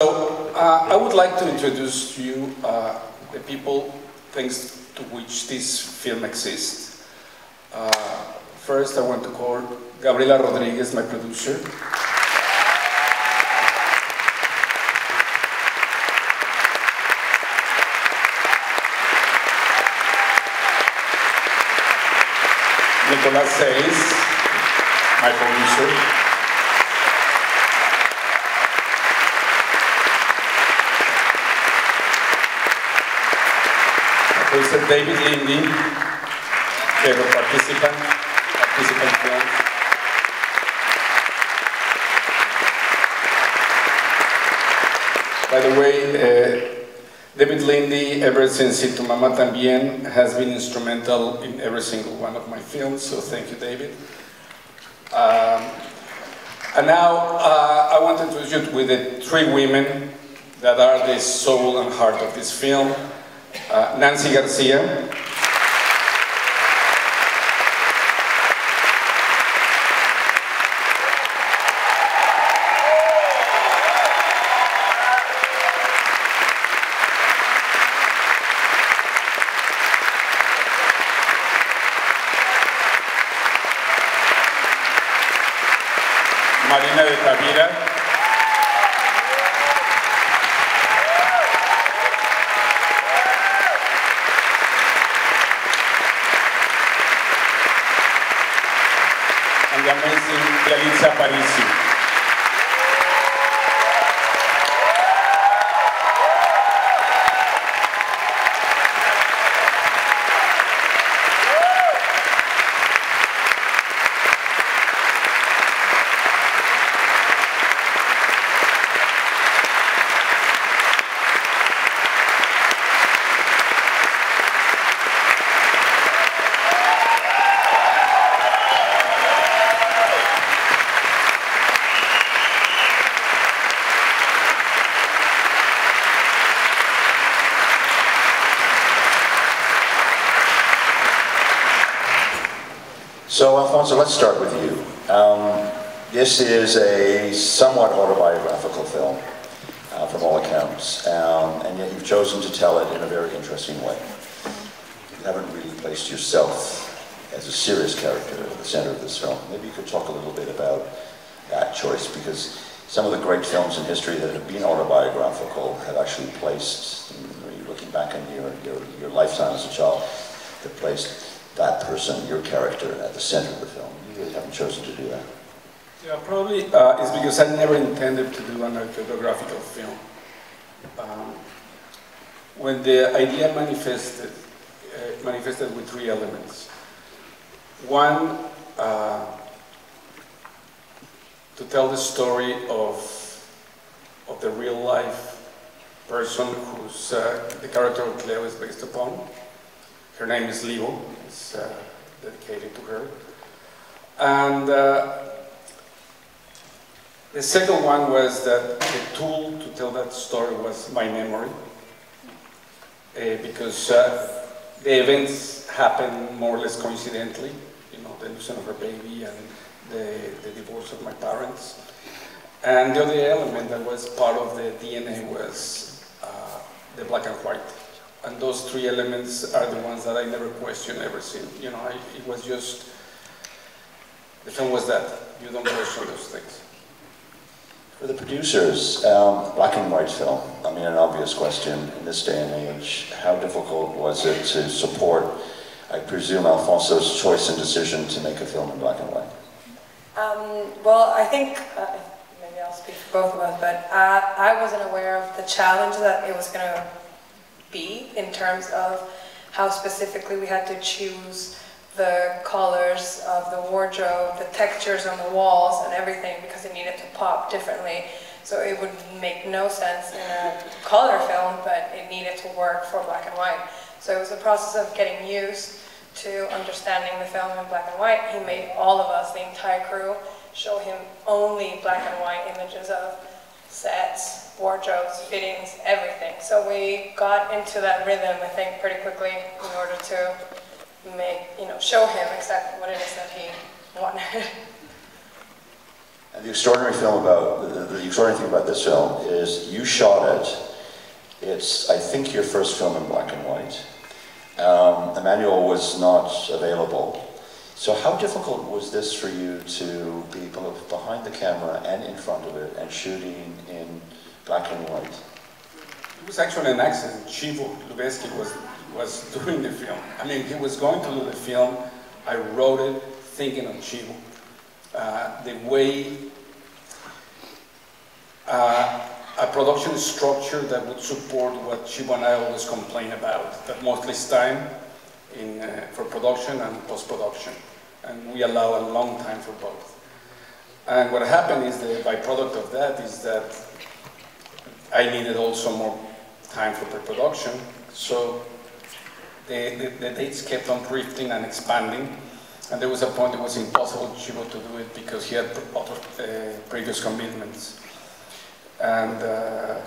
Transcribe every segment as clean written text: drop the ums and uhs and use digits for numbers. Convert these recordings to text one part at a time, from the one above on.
So, I would like to introduce to you the people thanks to which this film exists. First, I want to call Gabriela Rodriguez, my producer. Nicolas Seis, my producer. Mr. David Lindy, fellow participant film. By the way, David Lindy, ever since Tu Mama Tambien, has been instrumental in every single one of my films, so thank you, David. And now, I want to introduce you with the three women that are the soul and heart of this film. Nancy Garcia, Marina de Tavira, the amazing Yalitza Aparicio. So, Alfonso, let's start with you. This is a somewhat autobiographical film, from all accounts, and yet you've chosen to tell it in a very interesting way. You haven't really placed yourself as a serious character at the center of this film. Maybe you could talk a little bit about that choice, because some of the great films in history that have been autobiographical have actually placed, looking back on your lifetime as a child, have placed that person, your character, at the center of the film. You really haven't chosen to do that. Yeah, probably it's because I never intended to do an autobiographical film. When the idea manifested with three elements. One, to tell the story of the real life person who's the character of Cleo is based upon. Her name is Leo, it's dedicated to her. And the second one was that the tool to tell that story was my memory. Because the events happened more or less coincidentally, you know, the losing of her baby and the divorce of my parents. And the other element that was part of the DNA was the black and white. And those three elements are the ones that I never questioned ever since. You know, it was just, the film was that. You don't question those things. For the producers, black and white film, I mean, an obvious question in this day and age. How difficult was it to support, I presume, Alfonso's choice and decision to make a film in black and white? Well, I think, maybe I'll speak for both of us, but I wasn't aware of the challenge that it was going to be in terms of how specifically we had to choose the colors of the wardrobe, the textures on the walls and everything, because it needed to pop differently. So it would make no sense in a color film, but it needed to work for black and white. So it was a process of getting used to understanding the film in black and white. He made all of us, the entire crew, show him only black and white images of sets, wardrobes, fittings, everything. So we got into that rhythm, I think, pretty quickly in order to make, show him exactly what it is that he wanted. And the extraordinary thing about this film is you shot it. It's, I think, your first film in black and white. The manual was not available. So how difficult was this for you to be both behind the camera and in front of it and shooting in black and white? It was actually an accident. Chivo Lubeski was doing the film. I mean, he was going to do the film. I wrote it thinking of Chivo. The way a production structure that would support what Chivo and I always complain about, that mostly is time for production and post-production. And we allow a long time for both. And what happened is the byproduct of that is that I needed also more time for pre-production. So the dates kept on drifting and expanding. And there was a point it was impossible for Chivo to do it because he had other previous commitments. And there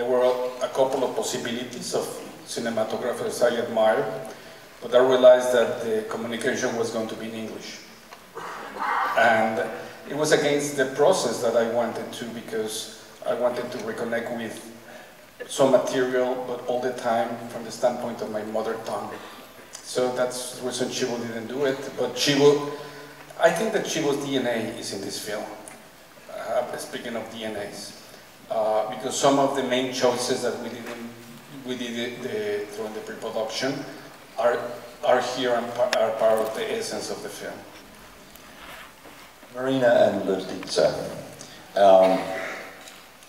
were a couple of possibilities of cinematographers I admire, but I realized that the communication was going to be in English. And it was against the process that I wanted to, because I wanted to reconnect with some material, but all the time from the standpoint of my mother tongue. So that's the reason Chivo didn't do it. But Chivo, I think that Chivo's DNA is in this film. Speaking of DNAs, because some of the main choices that we did during the pre-production are here and are part of the essence of the film. Marina and Yalitza,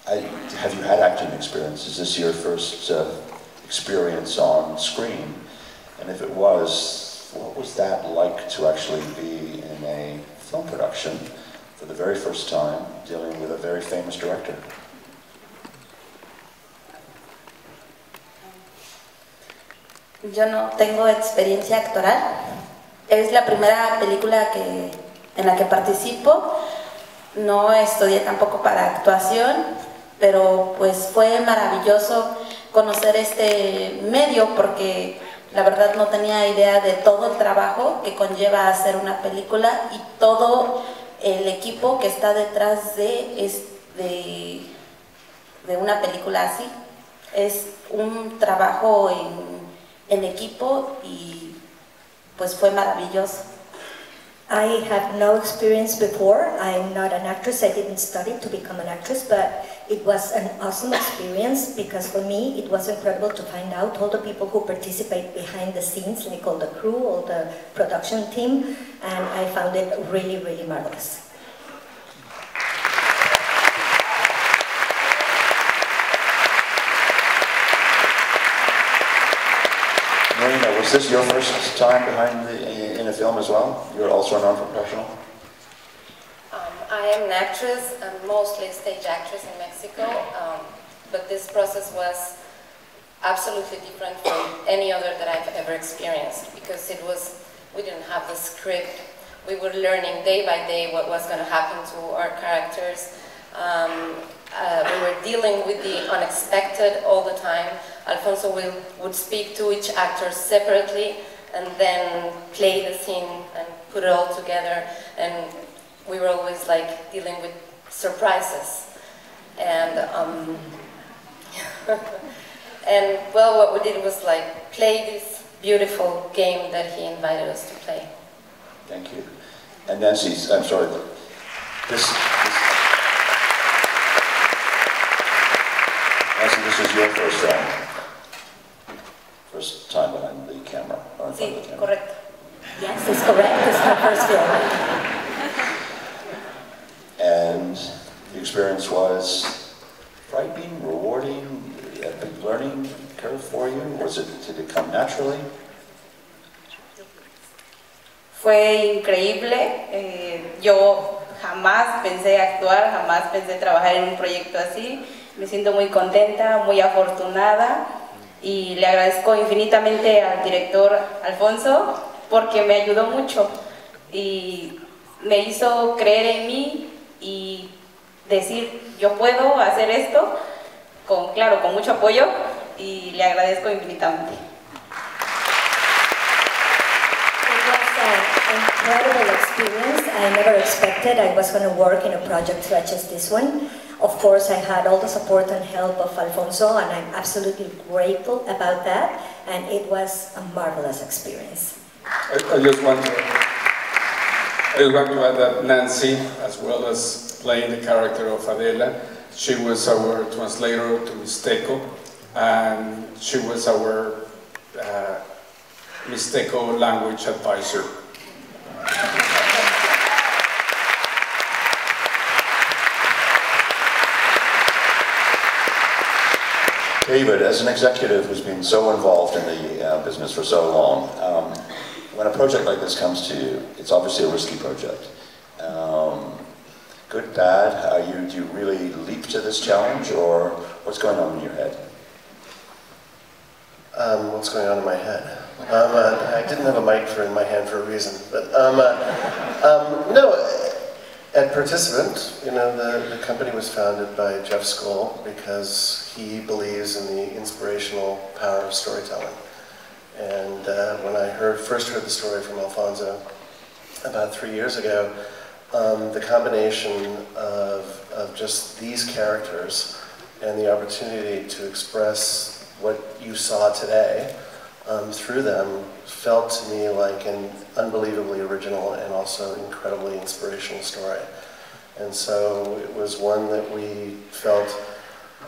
have you had acting experience? Is this your first experience on screen? And if it was, what was that like to actually be in a film production for the very first time, dealing with a very famous director? Yo no tengo experiencia actoral. Es la primera película en la que participo. No estudié tampoco para actuación, pero pues fue maravilloso conocer este medio porque la verdad no tenía idea de todo el trabajo que conlleva hacer una película y todo el equipo que está detrás de una película así. Es un trabajo en equipo y pues fue maravilloso. I have no experience before. I'm not an actress. I didn't study to become an actress, but it was an awesome experience because for me it was incredible to find out all the people who participate behind the scenes, like all the crew, all the production team, and I found it really, really marvelous. Marina, was this your first time in a film as well? You're also a non-professional? I am an actress, and mostly a stage actress in Mexico, but this process was absolutely different from any other that I've ever experienced because we didn't have the script. We were learning day by day what was going to happen to our characters. We were dealing with the unexpected all the time. Alfonso would speak to each actor separately and then play the scene and put it all together. And we were always like dealing with surprises. And and well, what we did was like play this beautiful game that he invited us to play. Thank you. And Nancy, I'm sorry, this is your first time behind the camera, or in front of the camera. Correcto. Yes, it's correct. It's my first film. And the experience was frightening, rewarding, a big learning curve for you? Did it come naturally? Fue increíble. Yo jamás pensé actuar, jamás pensé trabajar en un proyecto así. Me siento muy contenta, muy afortunada y le agradezco infinitamente al director Alfonso porque me ayudó mucho y me hizo creer en mí y decir yo puedo hacer esto, claro, con mucho apoyo y le agradezco infinitamente. It was an incredible experience. I never expected I was going to work in a project such as this one. Of course, I had all the support and help of Alfonso, and I'm absolutely grateful about that, and it was a marvelous experience. I just want to add that Nancy, as well as playing the character of Adela, she was our translator to Mixteco, and she was our Mixteco language advisor. David, as an executive who's been so involved in the business for so long, when a project like this comes to you, it's obviously a risky project. Good, bad, do you really leap to this challenge, or what's going on in your head? What's going on in my head? I didn't have a mic in my hand for a reason, but no. At Participant, you know, the company was founded by Jeff Skoll because he believes in the inspirational power of storytelling. And when I first heard the story from Alfonso about 3 years ago, the combination of just these characters and the opportunity to express what you saw today through them felt to me like an unbelievably original and also incredibly inspirational story. And so it was one that we felt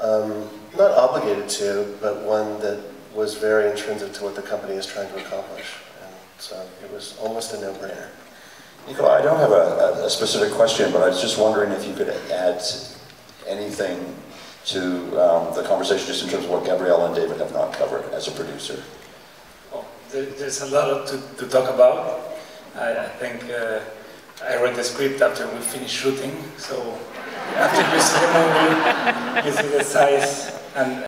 not obligated to, but one that was very intrinsic to what the company is trying to accomplish. And so it was almost a no-brainer. Nico, I don't have a specific question, but I was just wondering if you could add anything to the conversation just in terms of what Gabrielle and David have not covered as a producer. There's a lot to talk about. I think I read the script after we finished shooting, so after you see the movie, you see the size and